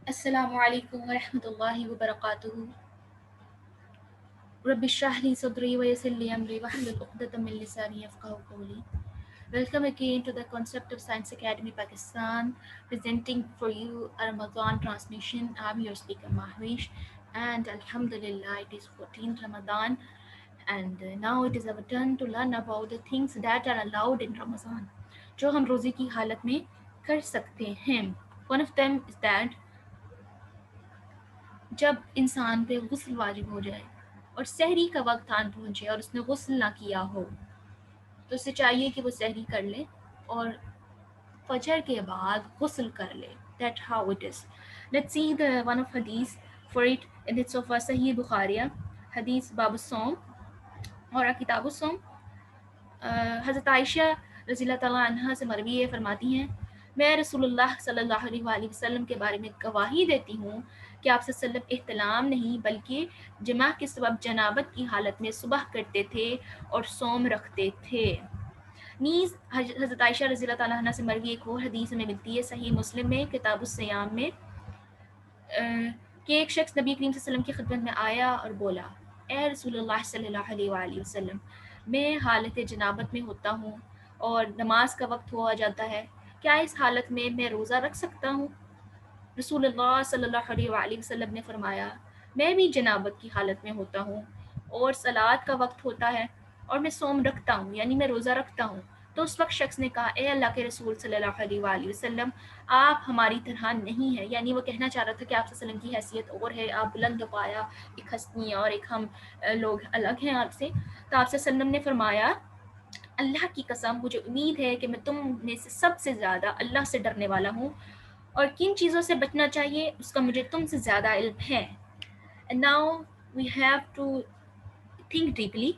السلام علیکم ورحمۃ اللہ وبرکاتہ. رب اشرح لي صدري ويسر لي امري واحلل عقدة من لساني يفقهوا قولي. Welcome again to the Concept of Science Academy Pakistan, presenting for you a Ramadan transmission. I'm your speaker Mahwish, and Alhamdulillah it is 14th Ramadan, and now it is our turn to learn about the things that are allowed in Ramadan, جو ہم روزے کی حالت میں کر سکتے ہیں. One of them is that جب انسان پہ غسل واجب ہو جائے اور سحری کا وقت آن پہنچے اور اس نے غسل نہ کیا ہو تو اسے چاہیے کہ وہ سحری کر لے اور فجر کے بعد غسل کر لے. That's how it is. Let's see the one of hadith for it, and it's of صحیح بخاریہ حدیث باب الصوم اور کتاب الصوم. حضرت عائشہ رضی اللہ تعالیٰ عنہ سے مروی ہے، فرماتی ہیں میں رسول اللہ صلی اللہ علیہ وآلہ وسلم کے بارے میں گواہی دیتی ہوں کہ آپ صلی اللہ علیہ وسلم احتلام نہیں بلکہ جماع کے سبب جنابت کی حالت میں صبح کرتے تھے اور صوم رکھتے تھے. نیز حضرت عائشہ رضی اللہ تعالیٰ عنہ سے مروی ایک اور حدیث میں ملتی ہے صحیح مسلم میں کتاب الصیام میں کہ ایک شخص نبی کریم صلی اللہ علیہ وسلم کی خدمت میں آیا اور بولا اے رسول اللہ صلی اللہ علیہ وآلہ وسلم، میں حالت جنابت میں ہوتا ہوں اور نماز کا وقت ہوا جاتا ہے، کیا اس حالت میں روزہ رکھ سکتا ہوں؟ رسول اللہ صلی اللہ علیہ وآلہ وسلم نے فرمایا میں بھی جنابت کی حالت میں ہوتا ہوں اور صلات کا وقت ہوتا ہے اور میں صوم رکھتا ہوں، یعنی میں روزہ رکھتا ہوں. تو اس وقت شخص نے کہا اے اللہ کے رسول صلی اللہ علیہ وآلہ وسلم، آپ ہماری طرح نہیں ہیں، یعنی وہ کہنا چاہ رہا تھا کہ آپ صلی اللہ علیہ وسلم کی حیثیت اور ہے، آپ بلند و پایا ایک ہستی ہیں اور ایک ہم لوگ الگ ہیں آپ سے. تو آپ صلی اللہ علیہ وسلم نے فرمایا اللہ کی قسم مجھے امید ہے کہ میں تم میں سے سب سے زیادہ اللہ سے ڈرنے والا ہوں اور کن چیزوں سے بچنا چاہیے اس کا مجھے تم سے زیادہ علم ہے. And now we have to think deeply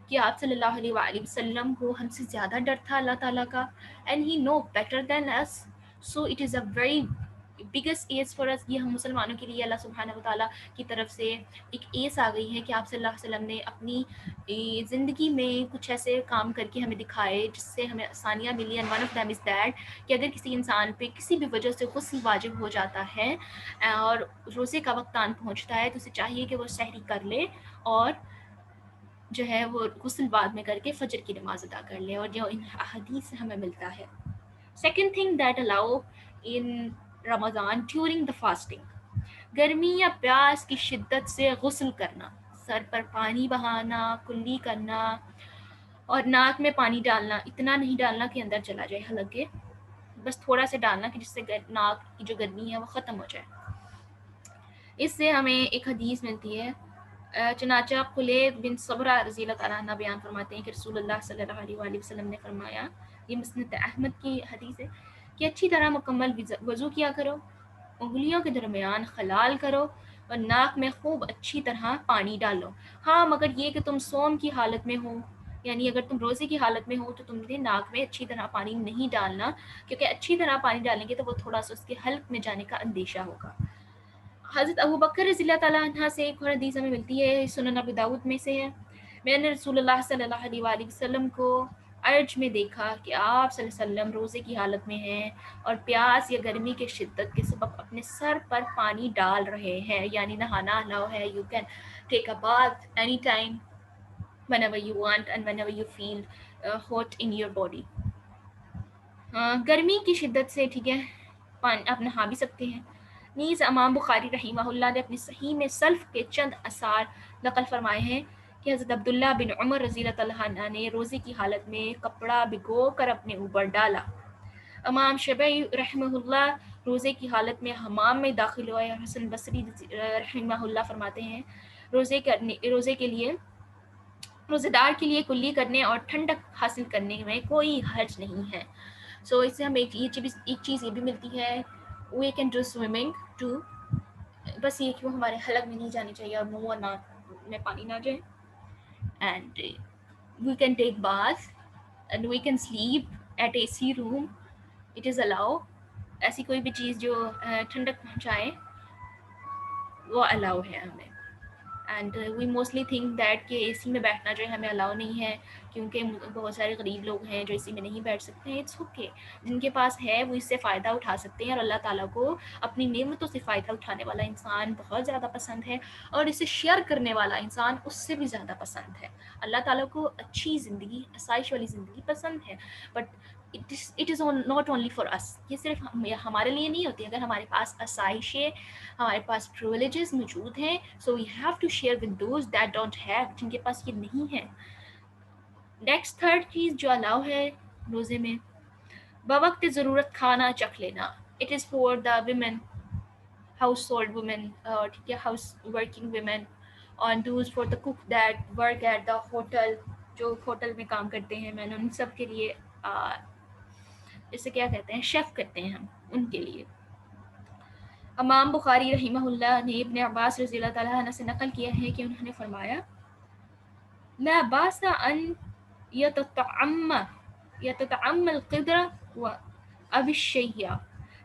کہ آپ صلی اللہ علیہ وآلہ وسلم کو ہم سے زیادہ ڈر تھا اللہ تعالیٰ کا, and he know better than us, so it is a very biggest S for us. یہ ہم مسلمانوں کے لیے اللہ سبحانہ و تعالیٰ کی طرف سے ایک ایس آ گئی ہے کہ آپ صلی اللہ علیہ وسلم نے اپنی زندگی میں کچھ ایسے کام کر کے ہمیں دکھائے جس سے ہمیں آسانیاں ملی. And one of them is that کہ اگر کسی انسان پہ کسی بھی وجہ سے غسل واجب ہو جاتا ہے اور روزے کا وقت آن پہنچتا ہے تو اسے چاہیے کہ وہ سحری کر لے اور جو ہے وہ غسل بعد میں کر کے فجر کی نماز ادا کر لے, اور جو ان حدیث سے ہمیں ملتا ہے. Second thing that allow in Ramzan during the fasting, گرمی یا پیاس کی شدت سے غسل کرنا, سر پر پانی بہانا, کلی کرنا اور ناک میں پانی ڈالنا. اتنا نہیں ڈالنا کہ اندر چلا جائے, حالانکہ بس تھوڑا سا ڈالنا کہ جس سے ناک کی جو گرمی ہے وہ ختم ہو جائے. اس سے ہمیں ایک حدیث ملتی ہے, چنانچہ خلید بن صبرہ رضی اللہ تعالیٰ عنہ بیان فرماتے ہیں کہ رسول اللہ صلی اللہ علیہ وآلہ وسلم نے فرمایا, یہ مسند احمد کی حدیث ہے, کہ اچھی طرح مکمل وضو کیا کرو, انگلیوں کے درمیان خلال کرو اور ناک میں خوب اچھی طرح پانی ڈالو. ہاں مگر یہ کہ تم صوم کی حالت میں ہو, یعنی اگر تم روزے کی حالت میں ہو تو تم نے ناک میں اچھی طرح پانی نہیں ڈالنا, کیونکہ اچھی طرح پانی ڈالیں گے تو وہ تھوڑا سا اس کے حلق میں جانے کا اندیشہ ہوگا. حضرت ابو بکر رضی اللہ تعالیٰ عنہ سے ایک اور حدیث ہمیں ملتی ہے, سنن ابی داؤد میں سے ہے, میں نے رسول اللہ صلی اللہ علیہ وآلہ وسلم کو عرج میں دیکھا کہ آپ صلی اللہ علیہ وسلم روزے کی حالت میں ہیں اور پیاس یا گرمی کے شدت کے سبب اپنے سر پر پانی ڈال رہے ہیں, یعنی نہانا الاؤ ہے, you can take a bath anytime whenever you want and whenever you feel hot in your body. گرمی کی شدت سے ٹھیک ہے آپ نہا بھی سکتے ہیں. نیز امام بخاری رحمہ اللہ نے اپنی صحیح میں سلف کے چند اثار نقل فرمائے ہیں کہ حضرت عبداللہ بن عمر رضی اللہ تعالیٰ عنہ نے روزے کی حالت میں کپڑا بھگو کر اپنے اوپر ڈالا. امام شبعی رحمہ اللہ روزے کی حالت میں حمام میں داخل ہوئے. حسن بصری رحمہ اللہ فرماتے ہیں روزے کے لیے روزے دار کے لیے کلی کرنے اور ٹھنڈک حاصل کرنے میں کوئی حرج نہیں ہے. سو اس سے ہمیں ایک چیز یہ بھی ملتی ہے, we can do swimming too, بس یہ کہ وہ ہمارے حلق میں نہیں جانی چاہیے اور منہ اور ناک میں پانی نہ جائے. And we can take bath and we can sleep at A C room, it is allow. ایسی کوئی بھی چیز جو ٹھنڈک پہنچائے وہ الاؤ ہے ہمیں. And we mostly think that کہ اے سی میں بیٹھنا جو ہے ہمیں الاؤ نہیں ہے، کیونکہ بہت سارے غریب لوگ ہیں جو اے سی میں نہیں بیٹھ سکتے ہیں. اٹس اوکے، جن کے پاس ہے وہ اس سے فائدہ اٹھا سکتے ہیں، اور اللہ تعالیٰ کو اپنی نعمتوں سے فائدہ اٹھانے والا انسان بہت زیادہ پسند ہے، اور اسے شیئر کرنے والا انسان اس سے بھی زیادہ پسند ہے. اللہ تعالیٰ کو اچھی زندگی، آسائش والی زندگی پسند ہے، but it is not only for us. یہ صرف ہمارے لیے نہیں ہوتی. اگر ہمارے پاس آسائشیں، ہمارے پاس پریولیجز موجود ہیں، so we have to share with those that don't have, جن کے پاس یہ نہیں ہے. نیکسٹ تھرڈ چیز جو الاؤ ہے روزے میں، بوقت ضرورت کھانا چکھ لینا. It is for the women, household woman, ٹھیک ہے، ہاؤس ورکنگ ویمن، اور those for the cook that work at the hotel, جو ہوٹل میں کام کرتے ہیں مین، ان سب کے لیے اسے کیا کہتے ہیں، شیف کرتے ہیں ہم، ان کے لیے. امام بخاری رحمہ اللہ نے ابن عباس رضی اللہ تعالیٰ عنہ سے نقل کیا ہے کہ انہوں نے فرمایا، لا باس ان یتطعم القدر و اب الشیء.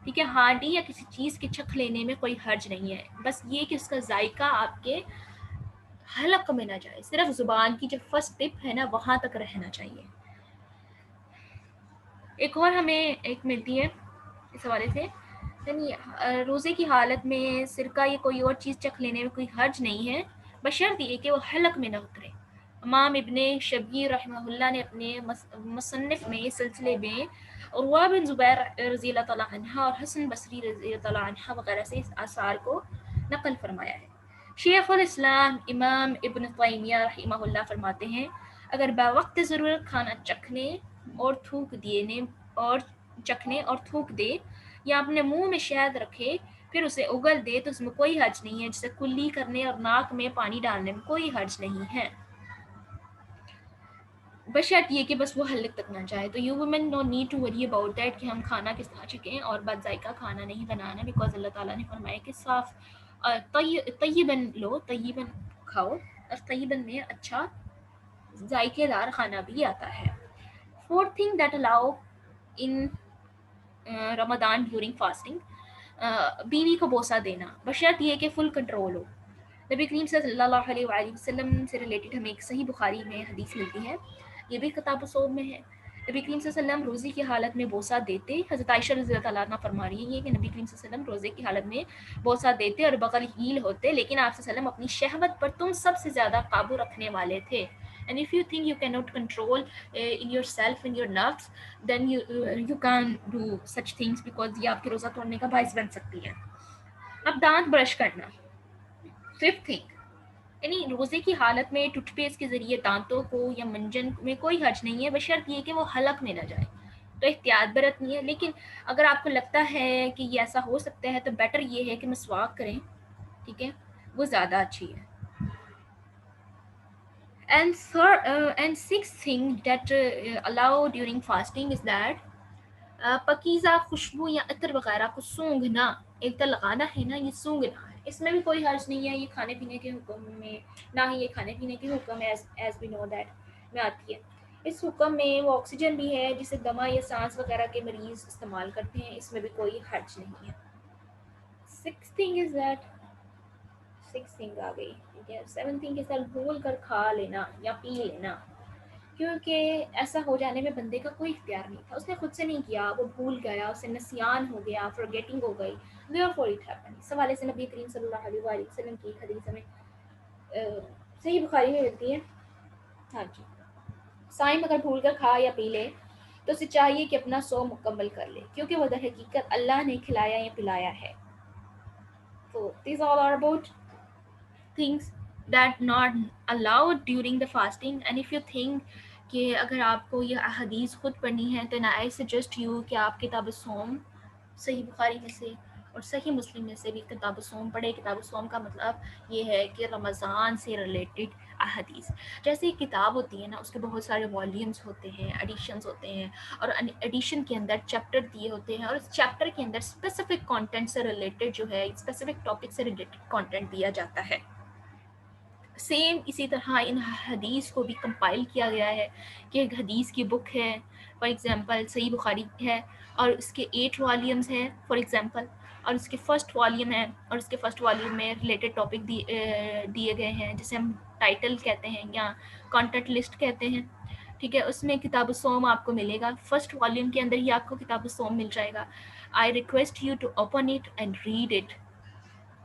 ٹھیک ہے، ہانڈی یا کسی چیز کے چکھ لینے میں کوئی حرج نہیں ہے، بس یہ کہ اس کا ذائقہ آپ کے حلق میں نہ جائے، صرف زبان کی جو فرسٹ ٹپ ہے نا وہاں تک رہنا چاہیے. ایک اور ہمیں ایک ملتی ہے اس حوالے سے، یعنی روزے کی حالت میں سرکہ یا کوئی اور چیز چکھ لینے میں کوئی حرج نہیں ہے، بشرط یہ کہ وہ حلق میں نہ اترے. امام ابن شبیر رحمہ اللہ نے اپنے مصنف میں سلسلے میں عروہ بن زبیر رضی اللہ تعالیٰ عنہ اور حسن بصری رضی اللہ تعالیٰ عنہ وغیرہ سے اس آثار کو نقل فرمایا ہے. شیخ الاسلام امام ابن تیمیہ رحمہ اللہ فرماتے ہیں، اگر باوقت ضرورت کھانا چکھنے اور تھوک دے یا اپنے منہ میں شہد رکھے پھر اسے اگل دے تو اس میں کوئی حرج نہیں ہے، جسے کلی کرنے اور ناک میں پانی ڈالنے میں کوئی حرج نہیں ہے، بشرط یہ کہ بس وہ حلق تک نہ جائے. تو you woman no need to worry about that کہ ہم کھانا کس طرح چکیں اور بد ذائقہ کھانا نہیں بنانا، بیکاز اللہ تعالیٰ نے فرمایا کہ صاف طیباً لو، طیباً کھاؤ، اور طیباً میں اچھا ذائقے دار کھانا بھی آتا ہے. Fourth thing that allow in Ramzan during fasting, بیوی کو بوسہ دینا، بشرط یہ کہ فل کنٹرول ہو. نبی کریم صلی اللہ علیہ وآلہ وسلم سے ریلیٹڈ ہمیں ایک صحیح بخاری میں حدیث ملتی ہے، یہ بھی کتاب الصوم میں ہے. نبی کریم صلی اللہ علیہ وسلم روزے کی حالت میں بوسہ دیتے. حضرت عائشہ رضی اللہ تعالیٰ عنہ فرما رہی ہے کہ نبی کریم صلی اللہ علیہ وسلم روزے کی حالت میں بوسہ دیتے اور بغل ہیل ہوتے، لیکن آپ صلی اللہ علیہ وسلم اپنی شہوت پر تم سب سے زیادہ قابو رکھنے والے تھے. And if you think you cannot control in yourself, in your nerves, then you can't do such things, because یہ آپ کے روزہ توڑنے کا باعث بن سکتی ہے. اب دانت برش کرنا. ففتھ تھنگ، یعنی روزے کی حالت میں ٹوتھ پیسٹ کے ذریعے دانتوں کو یا منجن میں کوئی حرج نہیں ہے، بشرط یہ کہ وہ حلق میں نہ جائے. تو احتیاط برتنی ہے، لیکن اگر آپ کو لگتا ہے کہ یہ ایسا ہو سکتا ہے تو بیٹر یہ ہے کہ مسواک کریں، ٹھیک ہے، وہ زیادہ اچھی ہے. And sixth thing that allow during fasting is that پکیزہ خوشبو یا عطر وغیرہ کو سونگھنا. ایک تو لگانا ہے نا، یہ سونگھنا ہے، اس میں بھی کوئی حرج نہیں ہے. یہ کھانے پینے کے حکم میں نہ ہی یہ کھانے پینے کے حکم ہے ایز وی نو دیٹ میں آتی ہے. اس حکم میں وہ آکسیجن بھی ہے جسے دمہ یا سانس وغیرہ کے مریض استعمال کرتے ہیں، اس میں بھی کوئی حرج نہیں ہے. سکس تھنگ آ گئی، ٹھیک ہے. سیون تھنگ اس طرح بھول کر کھا لینا یا پی لینا، کیونکہ ایسا ہو جانے میں بندے کا کوئی اختیار نہیں تھا، اس نے خود سے نہیں کیا، وہ بھول گیا، اسے نسیان ہو گیا، فرگیٹنگ ہو گئی. therefore it happened. اس حوالے سے نبی کریم صلی اللہ علیہ وآلہ وسلم کی حدیث ہمیں صحیح بخاری میں ملتی ہے. ہاں جی، صائم اگر بھول کر کھا یا پی لے تو اسے چاہیے کہ اپنا سو مکمل کر لے، کیونکہ وہ در حقیقت اللہ نے کھلایا یا پلایا ہے. So these all are about things that not allowed during the fasting. And if you think کہ اگر آپ کو یہ احادیث خود پڑھنی ہے تو I suggest you کہ آپ کتاب الصوم صحیح بخاری میں سے اور صحیح مسلم میں سے بھی کتاب الصوم پڑھے. کتاب الصوم کا مطلب یہ ہے کہ رمضان سے ریلیٹڈ احادیث، جیسے ایک کتاب ہوتی ہے نا، اس کے بہت سارے والیومز ہوتے ہیں، ایڈیشنز ہوتے ہیں، اور ایڈیشن کے اندر چیپٹر دیے ہوتے ہیں، اور اس چیپٹر کے اندر اسپیسیفک کانٹینٹ سے ریلیٹڈ جو ہے، اسپیسیفک ٹاپک سے ریلیٹڈ کانٹینٹ دیا جاتا ہے. سیم اسی طرح ان حدیث کو بھی کمپائل کیا گیا ہے کہ ایک حدیث کی بک ہے، فار ایگزامپل صحیح بخاری ہے اور اس کے 8 والیومز ہیں فار ایگزامپل، اور اس کے فرسٹ والیوم ہے، اور اس کے فرسٹ والیوم میں ریلیٹڈ ٹاپک دیے گئے ہیں جسے ہم ٹائٹل کہتے ہیں یا کانٹینٹ لسٹ کہتے ہیں، ٹھیک ہے. اس میں کتاب الصوم آپ کو ملے گا، فرسٹ والیوم کے اندر ہی آپ کو کتاب الصوم مل جائے گا. I request you to open it and read it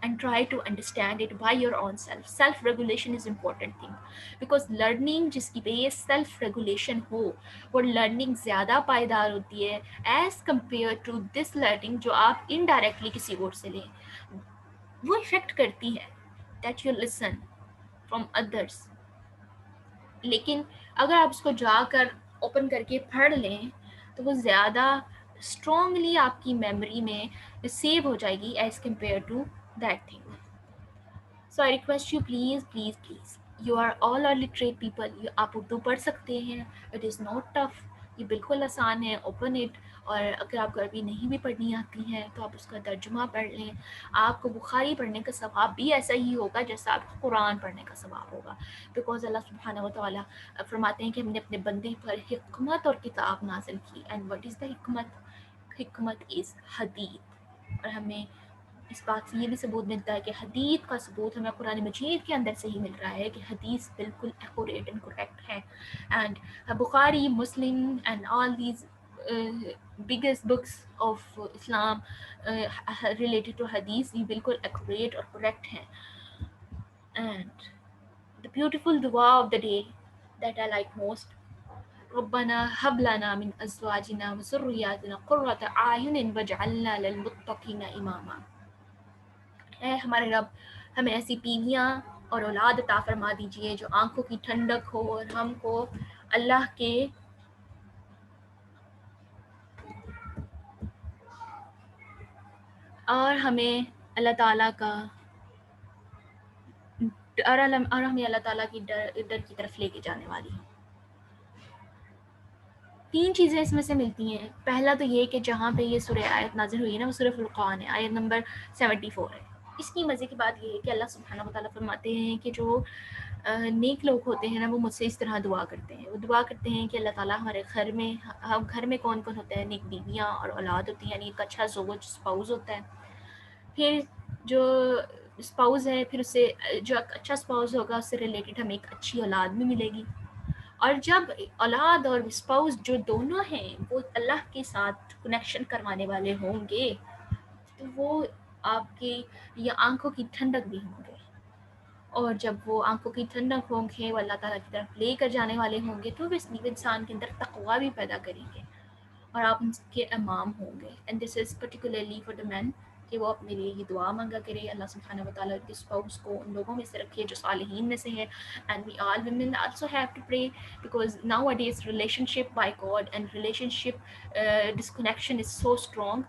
and try to understand it by your own self. Self regulation is important thing because learning جس کی بیس self regulation ہو وہ learning زیادہ پائیدار ہوتی ہے as compared to this learning جو آپ indirectly کسی اور سے لیں. وہ افیکٹ کرتی ہے that you listen from others، لیکن اگر آپ اس کو جا کر اوپن کر کے پڑھ لیں تو وہ زیادہ اسٹرانگلی آپ کی میموری میں سیو ہو جائے گی as compare to that thing. So I request you please you are all are literate people، آپ اردو پڑھ سکتے ہیں، it is not tough، یہ بالکل آسان ہے. اوپن اٹ، اور اگر آپ کو عربی نہیں بھی پڑھنی آتی ہے تو آپ اس کا ترجمہ پڑھ لیں. آپ کو بخاری پڑھنے کا ثواب بھی ایسا ہی ہوگا جیسا آپ کو قرآن پڑھنے کا ثواب ہوگا، بیکاز اللہ سبحانہ و تعالیٰ فرماتے ہیں کہ ہم نے اپنے بندے پر حکمت اور کتاب نازل کی. اینڈ وٹ از دا حکمت؟ حکمت از حدیث. اور ہمیں اس بات سے یہ بھی ثبوت ملتا ہے کہ حدیث کا ثبوت ہمیں قرآن مجید کے اندر سے ہی مل رہا ہے کہ حدیث بالکل ایکوریٹ اینڈ کریکٹ ہے. And Bukhari, Muslim and all these biggest books of Islam related to hadith یہ بالکل ایکوریٹ اور کریکٹ ہیں. And the beautiful dua of the day that I like most، ربنا هب لنا من ازواجنا وذرياتنا قرة اعين واجعلنا للمتقين اماما. اے ہمارے رب، ہمیں ایسی بیویاں اور اولاد عطا فرما دیجئے جو آنکھوں کی ٹھنڈک ہو اور ہم کو اللہ کے اور ہمیں اللہ تعالیٰ کا اور ہمیں اللہ تعالیٰ کی ڈر کی طرف لے کے جانے والی ہوں. 3 چیزیں اس میں سے ملتی ہیں. پہلا تو یہ کہ جہاں پہ یہ سورہ آیت نازل ہوئی ہے نا وہ سورہ فرقان ہے، آیت نمبر 74 ہے. اس کی مزے کی بات یہ ہے کہ اللہ سبحانہ و تعالیٰ فرماتے ہیں کہ جو نیک لوگ ہوتے ہیں نا وہ مجھ سے اس طرح دعا کرتے ہیں. وہ دعا کرتے ہیں کہ اللہ تعالیٰ ہمارے گھر میں کون کون ہوتا ہے، نیک بیویاں اور اولاد ہوتی ہیں، یعنی ایک اچھا زوج اسپاؤز ہوتا ہے. پھر جو اسپاؤز ہے، پھر اس سے جو اچھا اسپاؤز ہوگا اس سے ریلیٹڈ ہمیں ایک اچھی اولاد بھی ملے گی. اور جب اولاد اور اسپاؤس جو دونوں ہیں وہ اللہ کے ساتھ کنیکشن کروانے والے ہوں گے تو وہ آپ کی یہ آنکھوں کی ٹھنڈک بھی ہوں گے. اور جب وہ آنکھوں کی ٹھنڈک ہوں گے وہ اللہ تعالیٰ کی طرف لے کر جانے والے ہوں گے تو وہ انسان کے اندر تقویٰ بھی پیدا کریں گے اور آپ ان کے امام ہوں گے. And this is particularly for the man کہ وہ اپنے لیے یہ دعا مانگا کرے اللہ سبحانہ و تعالیٰ کے اسپاؤس کو ان لوگوں میں سے رکھے جو صالحین میں سے ہے. And we all women also have to pray because nowadays relationship by God and relationship disconnection is so strong.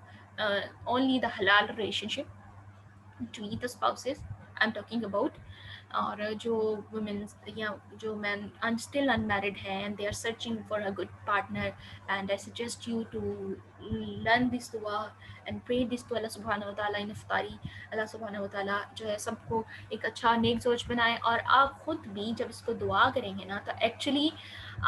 Only the halal relationship between the spouses I'm talking about. اور جو women's یا جو men still unmarried ہیں and they are searching for a good partner, and I suggest you to learn this dua and pray this to Allah subhanahu wa ta'ala in iftari. اللہ سبحانہ و تعالیٰ جو ہے سب کو ایک اچھا نیک زوج بنائے. اور آپ خود بھی جب اس کو دعا کریں گے نا تو ایکچولی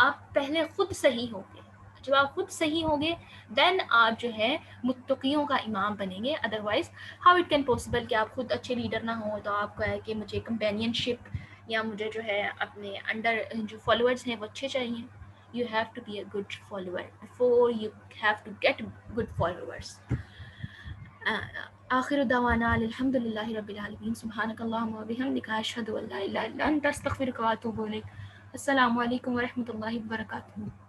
آپ پہلے خود صحیح ہوں گے. جب آپ خود صحیح ہوں گے دین آپ جو ہے متقیوں کا امام بنیں گے. Otherwise how it can possible کہ آپ خود اچھے لیڈر نہ ہوں تو آپ کا ہے کہ مجھے کمپینین شپ یا مجھے جو ہے اپنے انڈر جو فالوورز ہیں وہ اچھے چاہیے. You have to be a good follower before you have to get good followers. آخر دعوانا الحمد للہ رب العالمین. سبحانک اللہم و بحمدک اشہد ان لا الہ الا انت استغفرک و اتوب الیک. السلام علیکم ورحمۃ اللہ وبرکاتہ.